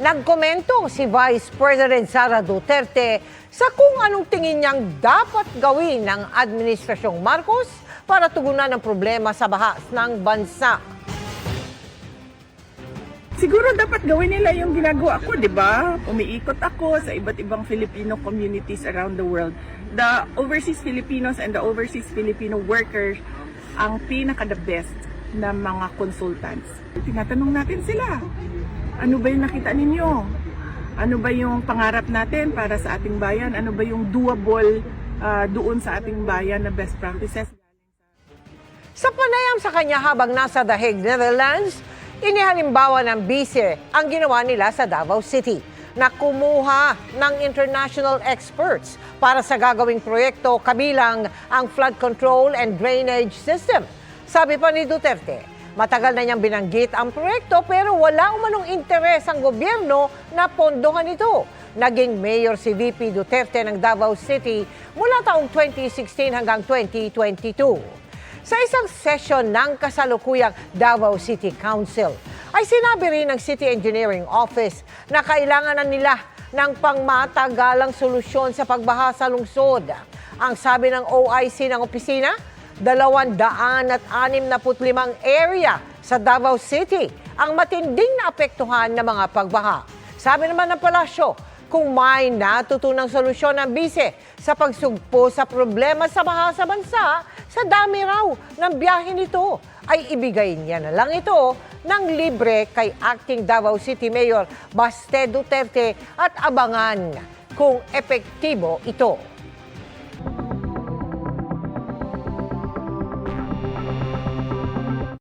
Nagkomento si Vice President Sara Duterte sa kung anong tingin niyang dapat gawin ng Administrasyong Marcos para tugunan ang problema sa bahas ng bansa. Siguro dapat gawin nila yung ginagawa ko, di ba? Umiikot ako sa iba't ibang Filipino communities around the world. The overseas Filipinos and the overseas Filipino workers ang pinaka-the best na mga consultants. Tinatanong natin sila, ano ba yung nakita ninyo? Ano ba yung pangarap natin para sa ating bayan? Ano ba yung doable doon sa ating bayan na best practices? Sa panayam sa kanya habang nasa The Hague, Netherlands, inihalimbawa ng bise ang ginawa nila sa Davao City na kumuha ng international experts para sa gagawing proyekto kabilang ang flood control and drainage system. Sabi pa ni Duterte, matagal na niyang binanggit ang proyekto pero wala umanong interes ang gobyerno na pondohan ito. Naging mayor si VP Duterte ng Davao City mula taong 2016 hanggang 2022. Sa isang session ng kasalukuyang Davao City Council, ay sinabi rin ng City Engineering Office na kailangan na nila ng pangmatagalang solusyon sa pagbaha sa lungsod. Ang sabi ng OIC ng opisina, 265 area sa Davao City ang matinding naapektuhan ng mga pagbaha. Sabi naman ng palasyo, kung may natutunang solusyon ng bise sa pagsugpo sa problema sa baha sa bansa, sa dami raw ng biyahe nito, ay ibigay niya na lang ito ng libre kay Acting Davao City Mayor Baste Duterte at abangan kung epektibo ito.